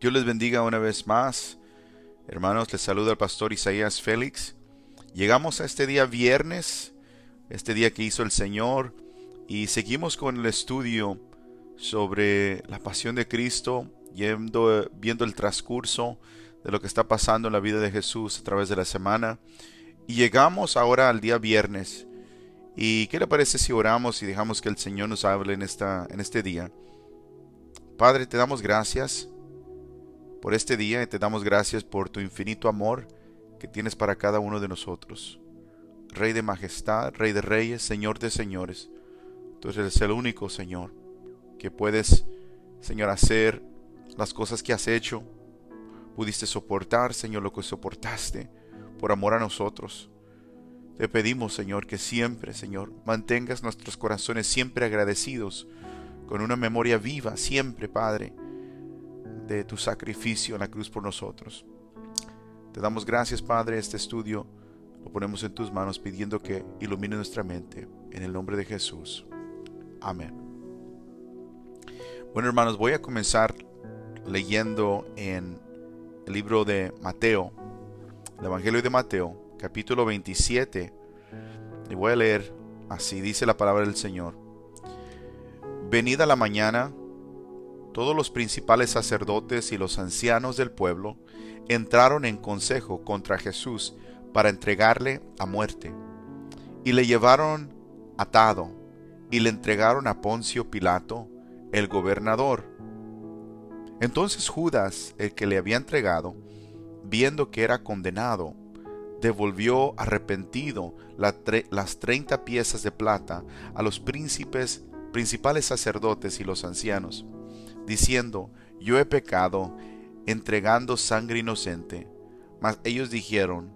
Dios les bendiga una vez más. Hermanos, les saluda el pastor Isaías Félix. Llegamos a este día viernes, este día que hizo el Señor, y seguimos con el estudio sobre la pasión de Cristo, viendo el transcurso de lo que está pasando en la vida de Jesús a través de la semana. Y llegamos ahora al día viernes. ¿Y qué le parece si oramos y dejamos que el Señor nos hable en este día? Padre, te damos gracias por este día y te damos gracias por tu infinito amor que tienes para cada uno de nosotros. Rey de majestad, Rey de reyes, Señor de señores. Tú eres el único, Señor, que puedes, Señor, hacer las cosas que has hecho. Pudiste soportar, Señor, lo que soportaste por amor a nosotros. Te pedimos, Señor, que siempre, Señor, mantengas nuestros corazones siempre agradecidos, con una memoria viva siempre, Padre, de tu sacrificio en la cruz por nosotros. Te damos gracias, Padre. Este estudio lo ponemos en tus manos pidiendo que ilumine nuestra mente. En el nombre de Jesús. Amén. Bueno, hermanos, voy a comenzar leyendo en el libro de Mateo, el Evangelio de Mateo, capítulo 27. Y voy a leer así, dice la palabra del Señor. Venida la mañana, todos los principales sacerdotes y los ancianos del pueblo entraron en consejo contra Jesús para entregarle a muerte. Y le llevaron atado y le entregaron a Poncio Pilato, el gobernador. Entonces Judas, el que le había entregado, viendo que era condenado, devolvió arrepentido las 30 piezas de plata a los principales sacerdotes y los ancianos, diciendo: yo he pecado entregando sangre inocente. Mas ellos dijeron: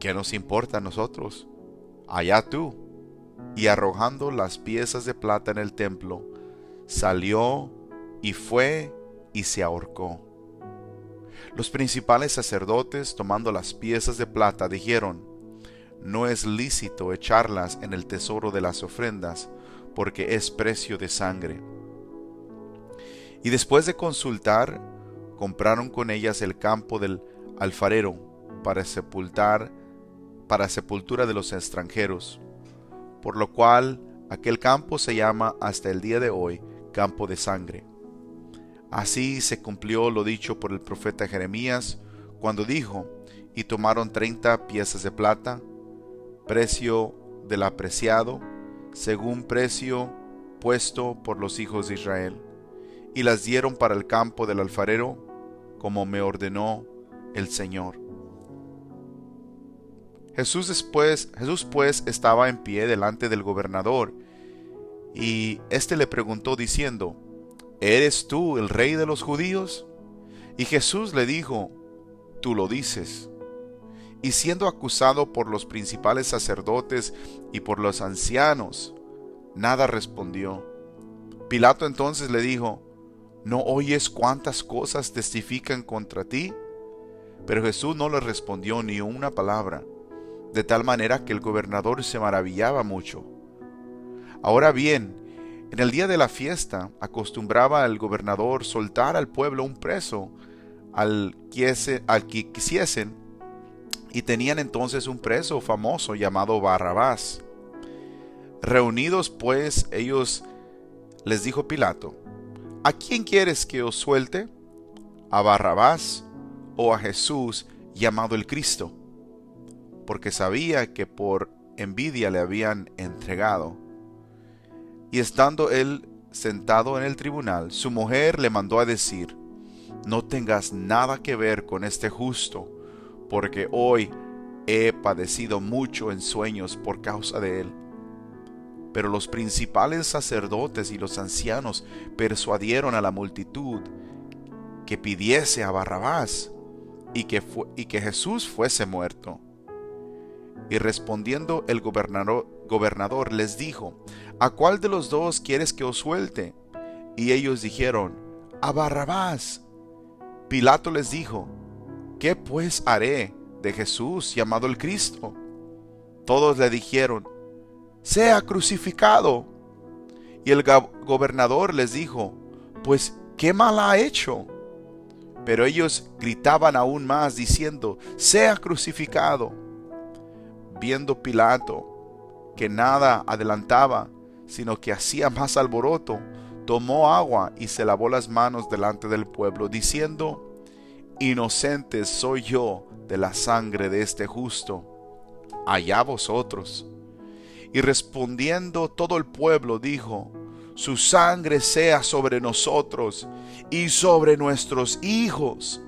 ¿qué nos importa a nosotros? Allá tú. Y arrojando las piezas de plata en el templo, salió y fue y se ahorcó. Los principales sacerdotes, tomando las piezas de plata, dijeron: no es lícito echarlas en el tesoro de las ofrendas, porque es precio de sangre. Y después de consultar, compraron con ellas el campo del alfarero para sepultura de los extranjeros, por lo cual aquel campo se llama hasta el día de hoy campo de sangre. Así se cumplió lo dicho por el profeta Jeremías, cuando dijo: y tomaron 30 piezas de plata, precio del apreciado, según precio puesto por los hijos de Israel, y las dieron para el campo del alfarero, como me ordenó el Señor. Jesús pues estaba en pie delante del gobernador, y éste le preguntó diciendo: ¿eres tú el rey de los judíos? Y Jesús le dijo: tú lo dices. Y siendo acusado por los principales sacerdotes y por los ancianos, nada respondió. Pilato entonces le dijo: ¿no oyes cuántas cosas testifican contra ti? Pero Jesús no le respondió ni una palabra, de tal manera que el gobernador se maravillaba mucho. Ahora bien, en el día de la fiesta acostumbraba el gobernador soltar al pueblo un preso al que quisiesen, y tenían entonces un preso famoso llamado Barrabás. Reunidos pues ellos, les dijo Pilato: ¿a quién quieres que os suelte? ¿A Barrabás o a Jesús llamado el Cristo? Porque sabía que por envidia le habían entregado. Y estando él sentado en el tribunal, su mujer le mandó a decir: no tengas nada que ver con este justo, porque hoy he padecido mucho en sueños por causa de él. Pero los principales sacerdotes y los ancianos persuadieron a la multitud que pidiese a Barrabás y que Jesús fuese muerto. Y respondiendo el gobernador les dijo: ¿a cuál de los dos quieres que os suelte? Y ellos dijeron: a Barrabás. Pilato les dijo: ¿qué pues haré de Jesús llamado el Cristo? Todos le dijeron: sea crucificado. Y el gobernador les dijo: pues, ¿qué mal ha hecho? Pero ellos gritaban aún más, diciendo: sea crucificado. Viendo Pilato que nada adelantaba, sino que hacía más alboroto, tomó agua y se lavó las manos delante del pueblo, diciendo: inocente soy yo de la sangre de este justo, allá vosotros. Y respondiendo todo el pueblo dijo: su sangre sea sobre nosotros y sobre nuestros hijos.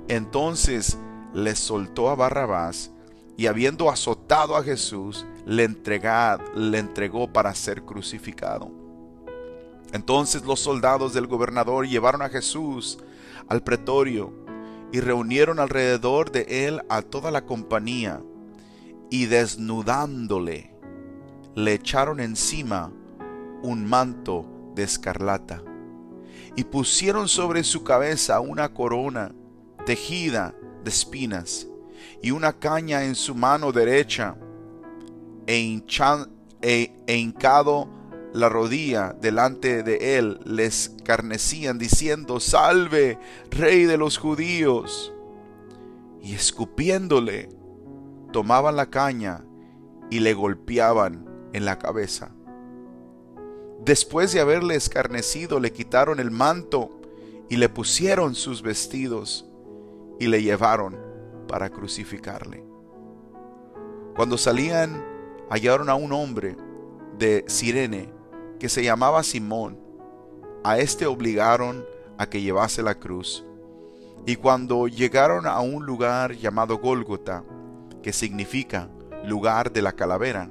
Entonces les soltó a Barrabás, y habiendo azotado a Jesús, le entregó para ser crucificado. Entonces los soldados del gobernador llevaron a Jesús al pretorio y reunieron alrededor de él a toda la compañía, y desnudándole, le echaron encima un manto de escarlata, y pusieron sobre su cabeza una corona tejida de espinas, y una caña en su mano derecha, e hincado la rodilla delante de él, le escarnecían, diciendo: salve, rey de los judíos. Y escupiéndole, tomaban la caña y le golpeaban en la cabeza. Después de haberle escarnecido, le quitaron el manto y le pusieron sus vestidos y le llevaron para crucificarle. Cuando salían, hallaron a un hombre de Cirene que se llamaba Simón. A este obligaron a que llevase la cruz. Y cuando llegaron a un lugar llamado Gólgota, que significa lugar de la calavera,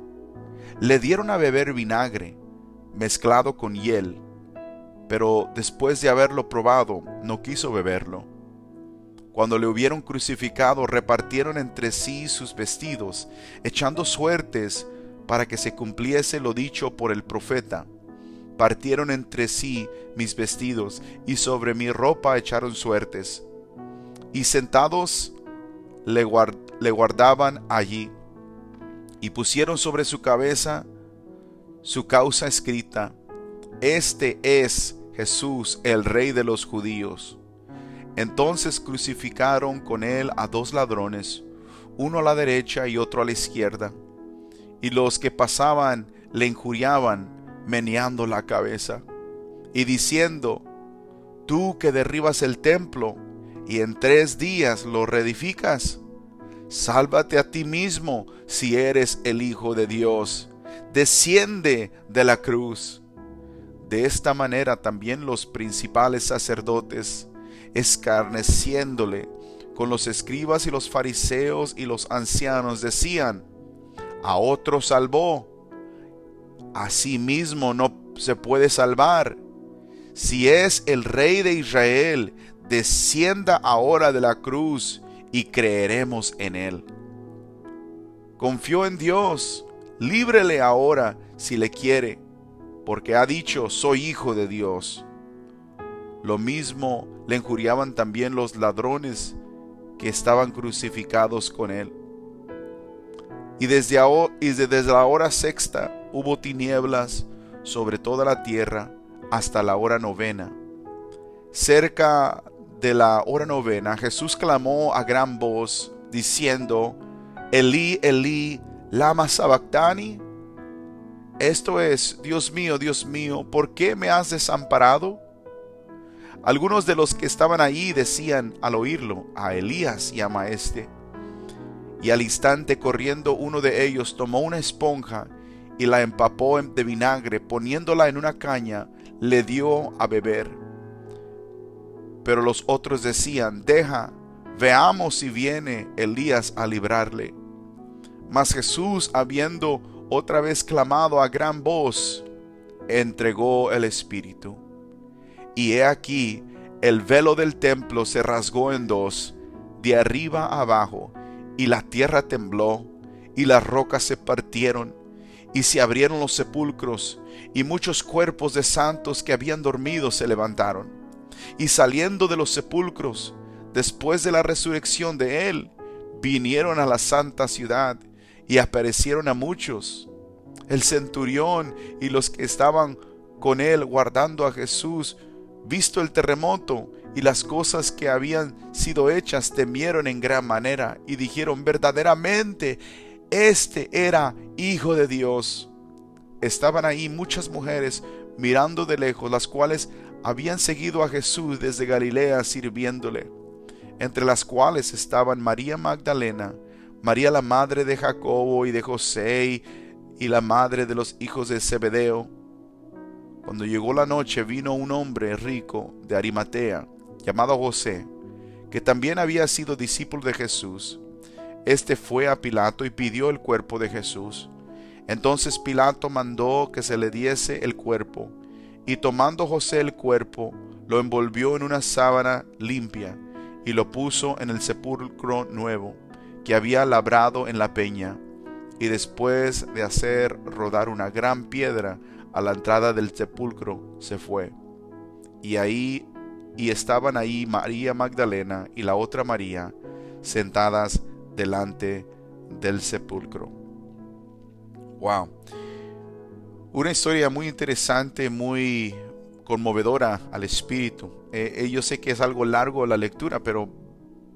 le dieron a beber vinagre mezclado con hiel, pero después de haberlo probado, no quiso beberlo. Cuando le hubieron crucificado, repartieron entre sí sus vestidos, echando suertes para que se cumpliese lo dicho por el profeta: partieron entre sí mis vestidos, y sobre mi ropa echaron suertes. Y sentados le guardaban allí, y pusieron sobre su cabeza su causa escrita: este es Jesús, el Rey de los judíos. Entonces crucificaron con él a dos ladrones, uno a la derecha y otro a la izquierda. Y los que pasaban le injuriaban, meneando la cabeza, y diciendo: tú que derribas el templo y en 3 días lo reedificas, sálvate a ti mismo si eres el Hijo de Dios. Desciende de la cruz. De esta manera también los principales sacerdotes, escarneciéndole con los escribas y los fariseos y los ancianos, decían: a otro salvó, a sí mismo no se puede salvar. Si es el Rey de Israel, descienda ahora de la cruz y creeremos en él. Confió en Dios, líbrele ahora si le quiere, porque ha dicho: soy hijo de Dios. Lo mismo le injuriaban también los ladrones que estaban crucificados con él. Y desde la hora sexta hubo tinieblas sobre toda la tierra hasta la hora 9. Cerca de la hora 9, Jesús clamó a gran voz, diciendo: Elí, Elí, lama sabactani. Esto es: Dios mío, ¿por qué me has desamparado? Algunos de los que estaban allí decían al oírlo: a Elías llama este. Y al instante, corriendo uno de ellos, tomó una esponja y la empapó de vinagre, poniéndola en una caña, le dio a beber. Pero los otros decían: deja, veamos si viene Elías a librarle. Mas Jesús, habiendo otra vez clamado a gran voz, entregó el Espíritu. Y he aquí, el velo del templo se rasgó en dos, de arriba a abajo, y la tierra tembló, y las rocas se partieron, y se abrieron los sepulcros, y muchos cuerpos de santos que habían dormido se levantaron. Y saliendo de los sepulcros, después de la resurrección de él, vinieron a la santa ciudad, y aparecieron a muchos. El centurión y los que estaban con él guardando a Jesús Visto el terremoto y las cosas que habían sido hechas, temieron en gran manera y dijeron: verdaderamente, este era Hijo de Dios. Estaban ahí muchas mujeres mirando de lejos, las cuales habían seguido a Jesús desde Galilea sirviéndole, entre las cuales estaban María Magdalena, María la madre de Jacobo y de José, y la madre de los hijos de Zebedeo. Cuando llegó la noche, vino un hombre rico de Arimatea, llamado José, que también había sido discípulo de Jesús. Este fue a Pilato y pidió el cuerpo de Jesús. Entonces Pilato mandó que se le diese el cuerpo, y tomando José el cuerpo, lo envolvió en una sábana limpia, y lo puso en el sepulcro nuevo, que había labrado en la peña, y después de hacer rodar una gran piedra a la entrada del sepulcro, se fue. Y estaban ahí María Magdalena y la otra María, sentadas delante del sepulcro. Wow. Una historia muy interesante, muy conmovedora al espíritu. Yo sé que es algo largo la lectura, pero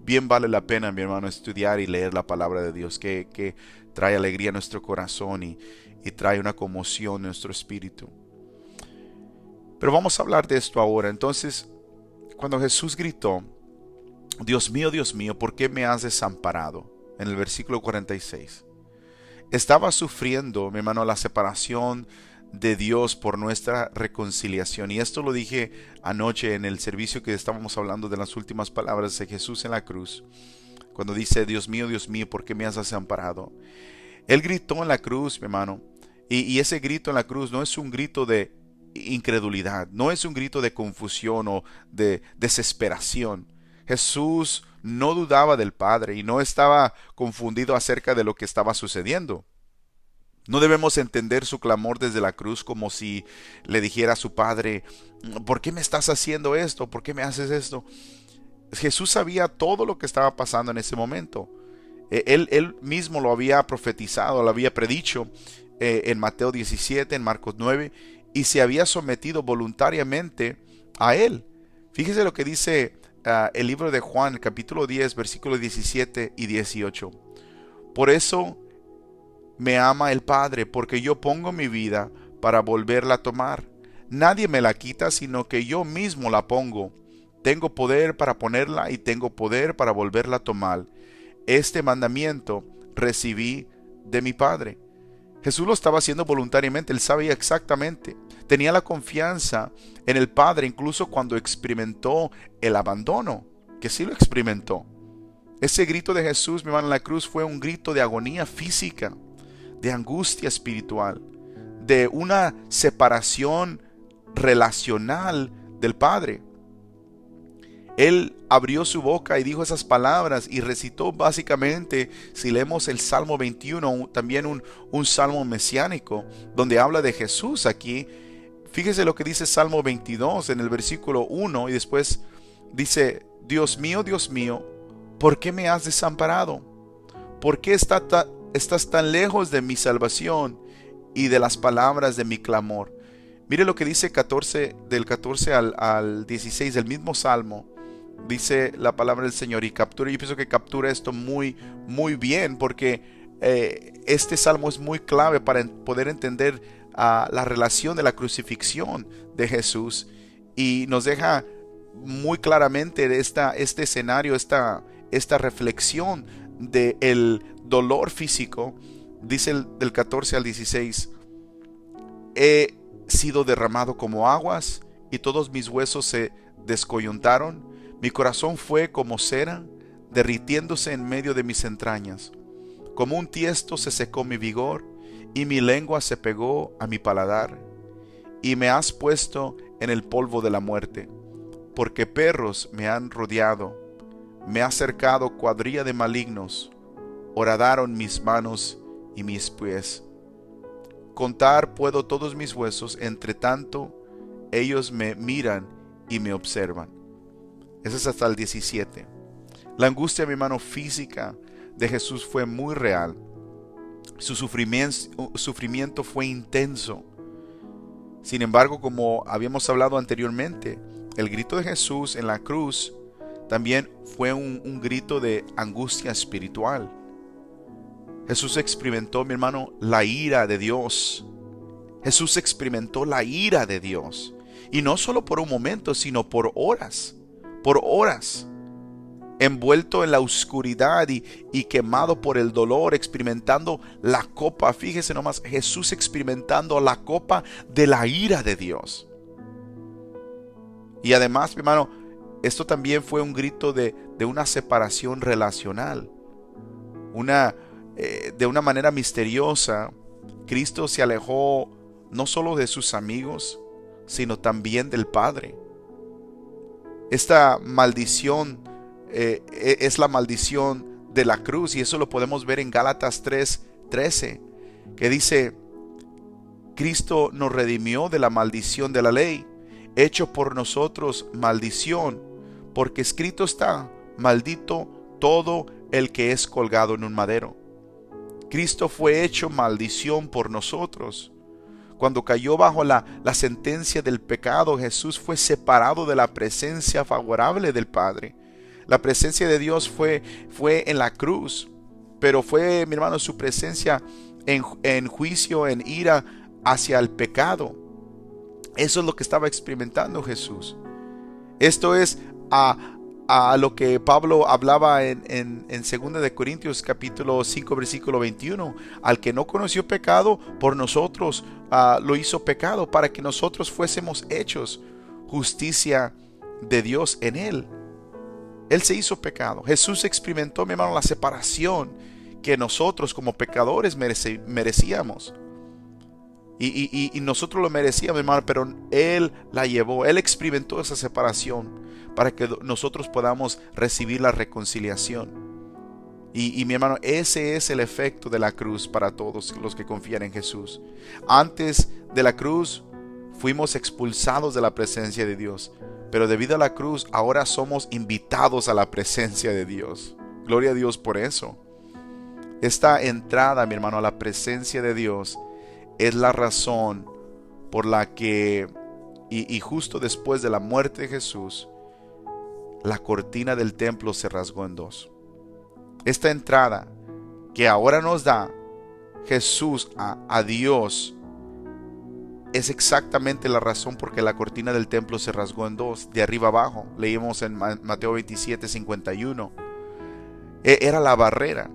bien vale la pena, mi hermano, estudiar y leer la palabra de Dios, que trae alegría a nuestro corazón y trae una conmoción a nuestro espíritu. Pero vamos a hablar de esto ahora. Entonces, cuando Jesús gritó: Dios mío, ¿por qué me has desamparado? En el versículo 46. Estaba sufriendo, mi hermano, la separación de Dios por nuestra reconciliación. Y esto lo dije anoche en el servicio que estábamos hablando de las últimas palabras de Jesús en la cruz. Cuando dice: Dios mío, ¿por qué me has desamparado? Él gritó en la cruz, mi hermano. Y ese grito en la cruz no es un grito de incredulidad, no es un grito de confusión o de desesperación. Jesús no dudaba del Padre y no estaba confundido acerca de lo que estaba sucediendo. No debemos entender su clamor desde la cruz como si le dijera a su Padre: ¿por qué me estás haciendo esto? ¿Por qué me haces esto? Jesús sabía todo lo que estaba pasando en ese momento. Él mismo lo había profetizado, lo había predicho en Mateo 17, en Marcos 9, y se había sometido voluntariamente a Él. Fíjese lo que dice el libro de Juan, el capítulo 10, versículos 17 y 18. Por eso me ama el Padre, porque yo pongo mi vida para volverla a tomar. Nadie me la quita, sino que yo mismo la pongo. Tengo poder para ponerla y tengo poder para volverla a tomar. Este mandamiento recibí de mi Padre. Jesús lo estaba haciendo voluntariamente, él sabía exactamente. Tenía la confianza en el Padre, incluso cuando experimentó el abandono, que sí lo experimentó. Ese grito de Jesús, mi hermano, en la cruz fue un grito de agonía física, de angustia espiritual, de una separación relacional del Padre. Él abrió su boca y dijo esas palabras y recitó básicamente, si leemos el Salmo 21, también un salmo mesiánico, donde habla de Jesús aquí. Fíjese lo que dice Salmo 22 en el versículo 1 y después dice: Dios mío, ¿por qué me has desamparado? ¿Por qué estás tan lejos de mi salvación y de las palabras de mi clamor? Mire lo que dice del 14 al 16 del mismo Salmo. Dice la palabra del Señor y yo pienso que captura esto muy bien, porque este salmo es muy clave para poder entender la relación de la crucifixión de Jesús, y nos deja muy claramente este escenario, esta reflexión del dolor físico. Dice del 14 al 16: he sido derramado como aguas y todos mis huesos se descoyuntaron. Mi corazón fue como cera, derritiéndose en medio de mis entrañas. Como un tiesto se secó mi vigor, y mi lengua se pegó a mi paladar. Y me has puesto en el polvo de la muerte, porque perros me han rodeado, me ha cercado cuadrilla de malignos, horadaron mis manos y mis pies. Contar puedo todos mis huesos, entre tanto ellos me miran y me observan. Eso es hasta el 17. La angustia, mi hermano, física de Jesús fue muy real. Su sufrimiento fue intenso. Sin embargo, como habíamos hablado anteriormente, el grito de Jesús en la cruz también fue un grito de angustia espiritual. Jesús experimentó, mi hermano, la ira de Dios. Jesús experimentó la ira de Dios. Y no solo por un momento, sino por horas. Por horas. Envuelto en la oscuridad y quemado por el dolor, experimentando la copa. Fíjese nomás, Jesús experimentando la copa de la ira de Dios. Y además, mi hermano, esto también fue un grito de una separación relacional. De una manera misteriosa, Cristo se alejó no solo de sus amigos, sino también del Padre. Esta maldición es la maldición de la cruz, y eso lo podemos ver en Gálatas 3:13, que dice: Cristo nos redimió de la maldición de la ley, hecho por nosotros maldición, porque escrito está: maldito todo el que es colgado en un madero. Cristo fue hecho maldición por nosotros. Cuando cayó bajo la sentencia del pecado, Jesús fue separado de la presencia favorable del Padre. La presencia de Dios fue en la cruz, pero fue, mi hermano, su presencia en juicio, en ira hacia el pecado. Eso es lo que estaba experimentando Jesús. Esto es a lo que Pablo hablaba en 2 de Corintios capítulo 5 versículo 21. Al que no conoció pecado, por nosotros lo hizo pecado, para que nosotros fuésemos hechos justicia de Dios en él. Él se hizo pecado. Jesús experimentó, mi hermano, la separación que nosotros como pecadores merecíamos. Y nosotros lo merecíamos, hermano, pero Él la llevó. Él experimentó esa separación para que nosotros podamos recibir la reconciliación. Y mi hermano, ese es el efecto de la cruz para todos los que confían en Jesús. Antes de la cruz fuimos expulsados de la presencia de Dios, pero debido a la cruz ahora somos invitados a la presencia de Dios. Gloria a Dios por eso. Esta entrada, mi hermano, a la presencia de Dios es la razón por la que, y justo después de la muerte de Jesús, la cortina del templo se rasgó en dos. Esta entrada que ahora nos da Jesús a Dios es exactamente la razón por que la cortina del templo se rasgó en dos, de arriba abajo. Leímos en Mateo 27:51. Era la barrera.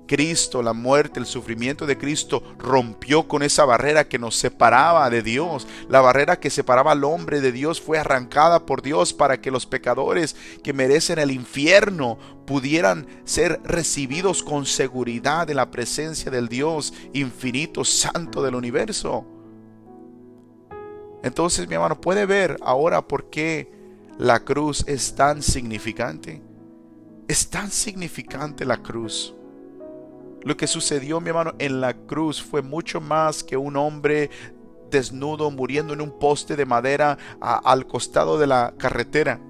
Cristo, la muerte, el sufrimiento de Cristo rompió con esa barrera que nos separaba de Dios. La barrera que separaba al hombre de Dios fue arrancada por Dios para que los pecadores que merecen el infierno pudieran ser recibidos con seguridad en la presencia del Dios infinito, santo del universo. Entonces, mi hermano, puede ver ahora por qué la cruz es tan significante. Es tan significante la cruz. Lo que sucedió, mi hermano, en la cruz fue mucho más que un hombre desnudo muriendo en un poste de madera al costado de la carretera.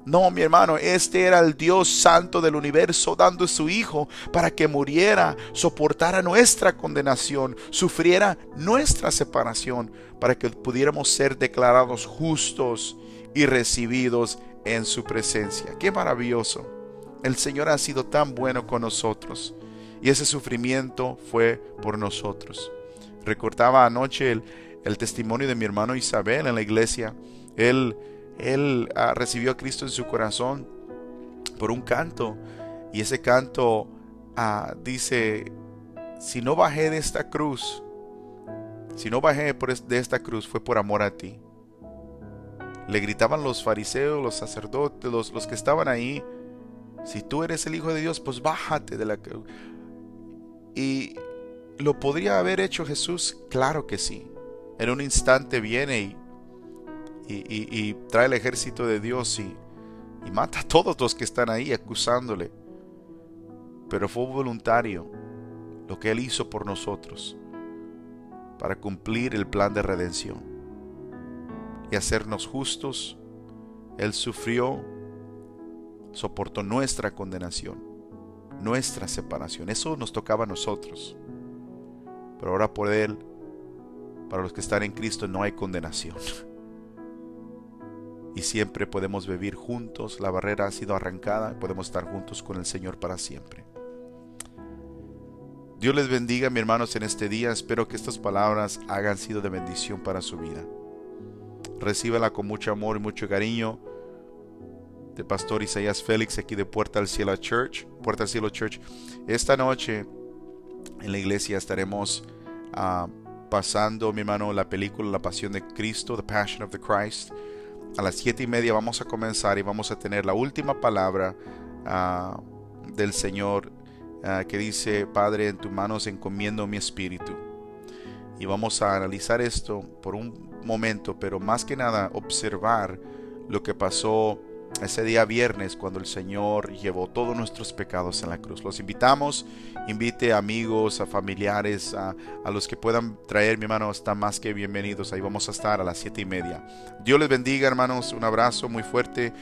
No, mi hermano, este era el Dios santo del universo dando a su Hijo para que muriera, soportara nuestra condenación, sufriera nuestra separación, para que pudiéramos ser declarados justos y recibidos en su presencia. ¡Qué maravilloso! El Señor ha sido tan bueno con nosotros. Y ese sufrimiento fue por nosotros. Recordaba anoche el testimonio de mi hermano Isabel en la iglesia. Él recibió a Cristo en su corazón por un canto. Y ese canto dice: si no bajé de esta cruz, de esta cruz, fue por amor a ti. Le gritaban los fariseos, los sacerdotes, los que estaban ahí: si tú eres el Hijo de Dios, pues bájate de la cruz. ¿Y lo podría haber hecho Jesús? Claro que sí. En un instante viene y trae el ejército de Dios y mata a todos los que están ahí acusándole. Pero fue voluntario lo que Él hizo por nosotros para cumplir el plan de redención y hacernos justos. Él sufrió, soportó nuestra condenación, nuestra separación. Eso nos tocaba a nosotros. Pero ahora por Él, para los que están en Cristo, no hay condenación. y siempre podemos vivir juntos. La barrera ha sido arrancada, podemos estar juntos con el Señor para siempre. Dios les bendiga, mis hermanos, en este día. Espero que estas palabras hayan sido de bendición para su vida. Recíbela con mucho amor y mucho cariño de Pastor Isaías Félix, aquí de Puerta al Cielo Church. Puerta al Cielo Church. Esta noche en la iglesia estaremos pasando, mi hermano, la película La Pasión de Cristo, The Passion of the Christ. A las 7:30 vamos a comenzar y vamos a tener la última palabra del Señor, que dice: Padre, en tus manos encomiendo mi espíritu. Y vamos a analizar esto por un momento, pero más que nada observar lo que pasó ese día viernes, cuando el Señor llevó todos nuestros pecados en la cruz. Los invitamos, invite a amigos, a familiares, a los que puedan traer, mi hermano, están más que bienvenidos. Ahí vamos a estar a las 7:30. Dios les bendiga, hermanos. Un abrazo muy fuerte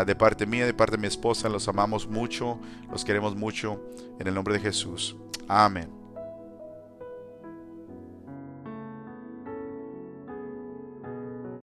de parte mía, de parte de mi esposa. Los amamos mucho, los queremos mucho, en el nombre de Jesús. Amén.